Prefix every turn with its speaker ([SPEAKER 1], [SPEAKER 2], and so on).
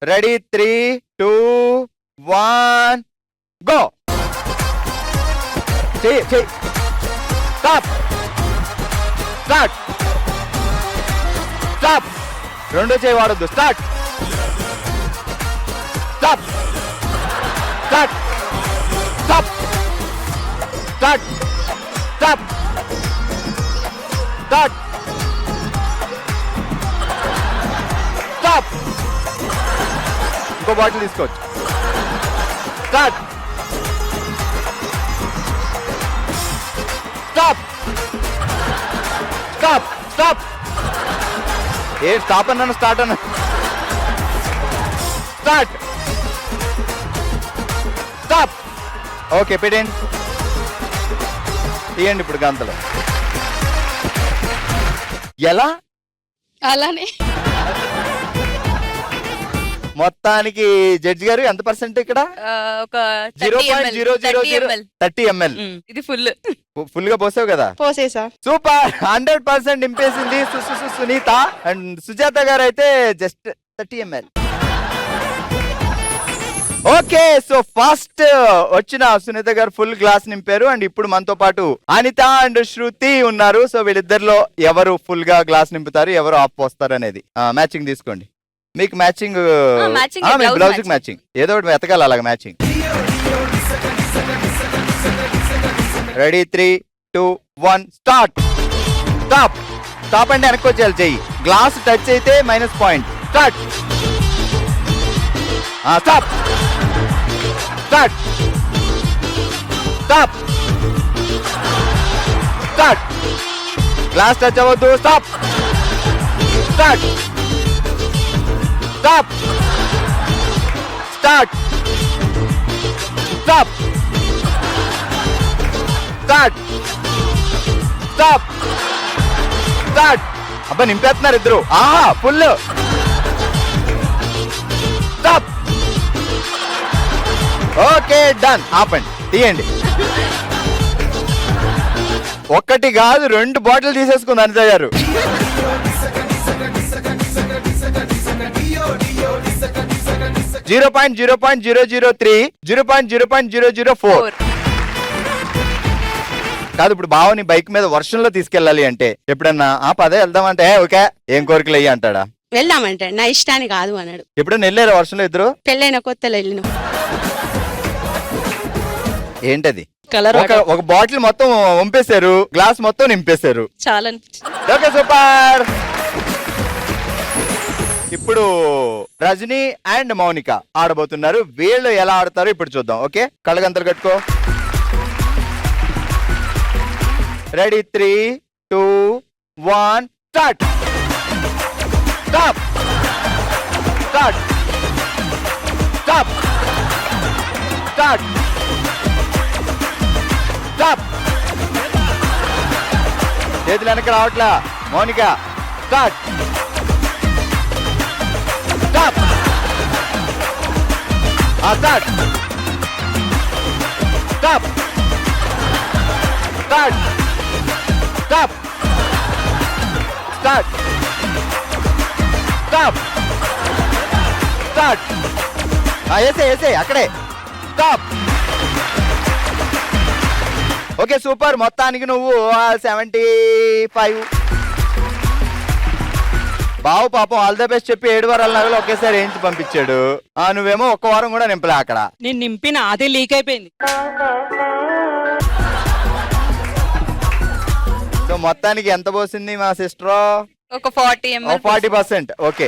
[SPEAKER 1] Ready 3, 2, 1 go. చెయ్యి. Stop. రెండో చేయి వాడొద్దు. స్టార్ట్. ఇంకో బాటిల్ తీసుకోవచ్చు. స్టాప్. ఏ స్టాప్ అన్నాను, స్టార్ట్ అన్నా. స్టాప్. ఓకే పెట్టండి. తీయండి ఇప్పుడు గంతలు. ఎలా?
[SPEAKER 2] అలానే
[SPEAKER 1] మొత్తానికి జడ్జి గారు ఎంత పర్సెంట్ ఇక్కడ?
[SPEAKER 2] ఒక
[SPEAKER 1] 30 ml.
[SPEAKER 2] ఇది ఫుల్
[SPEAKER 1] గా పోసావు కదా?
[SPEAKER 3] పోసేసా.
[SPEAKER 1] సూపర్. 100% నింపేసింది సునీత. అండ్ సుజాత గారు అయితే just 30 ml. Okay, so first వచ్చిన సునీత గారు ఫుల్ గ్లాస్ నింపారు. అండ్ ఇప్పుడు మనతో పాటు అనిత అండ్ శృతి ఉన్నారు. సో వీళ్ళిద్దరిలో ఎవరు ఫుల్ గా గ్లాస్ నింపుతారు, ఎవరు ఆఫ్ పోస్తారు అనేది మ్యాచింగ్ తీసుకోండి. మీకు మ్యాచింగ్ బ్లౌజ్ మ్యాచింగ్ ఏదో ఒకటి వెతకాలి అలాగా మ్యాచింగ్. Ready 3, 2, 1 start. స్టాప్ అంటే వెనక్కి వచ్చేయాలి. చెయ్యి గ్లాస్ టచ్ అయితే -పాయింట్. స్టార్ట్. గ్లాస్ టచ్ అవ్వద్దు. స్టాప్. అబ్బా నింపేస్తున్నారు ఇద్దరు. ఆహా ఫుల్. స్టాప్. Okay done. ఆపండి, తీయండి. ఒక్కటి కాదు 2 బాటిల్ తీసేసుకుంది అనిత గారు. .0.003 కాదు. ఇప్పుడు బావని బైక్ మీద వర్షంలో తీసుకెళ్ళాలి అంటే ఎప్పుడన్నా పదే వెళ్దామంటే ఓకే ఏం కోరికలు అయ్యి అంటాడా?
[SPEAKER 3] వెళ్దామంటే నా ఇష్టాన్ని కాదు అన్నాడు.
[SPEAKER 1] ఎప్పుడన్నా వెళ్ళారా వర్షంలో ఇద్దరు?
[SPEAKER 3] పెళ్ళైన కొత్తలో వెళ్ళిన.
[SPEAKER 1] ఏంటది?
[SPEAKER 3] కలర్
[SPEAKER 1] ఒక బాటిల్ మొత్తం వంపేశారు, గ్లాస్ మొత్తం నింపేశారు.
[SPEAKER 3] చాలా
[SPEAKER 1] ఓకే సూపర్. ఇప్పుడు రజనీ అండ్ మౌనిక ఆడబోతున్నారు. వీళ్ళు ఎలా ఆడతారో ఇప్పుడు చూద్దాం. ఓకే, కళ్ళగంతలు కట్టుకో. Ready 3, 2, 1 start. చేతులు వెనక రావట్లా. మౌనిక స్టార్ట్. వేసే అక్కడే. స్టాప్. Okay super. మొత్తానికి నువ్వు 75. బావు పాపం ఆల్ ద బెస్ట్ చెప్పి 7 వారాల నగలు ఒకేసారి వేయించి పంపించాడు. నువ్వేమో 1 వారం కూడా నింపలే అక్కడ.
[SPEAKER 4] నేను నింపిన అదే లీక్ అయిపోయింది.
[SPEAKER 1] సో మొత్తానికి ఎంత పోసింది మా సిస్టర్?
[SPEAKER 2] ఒక 40 ml.
[SPEAKER 1] 40%. ఓకే.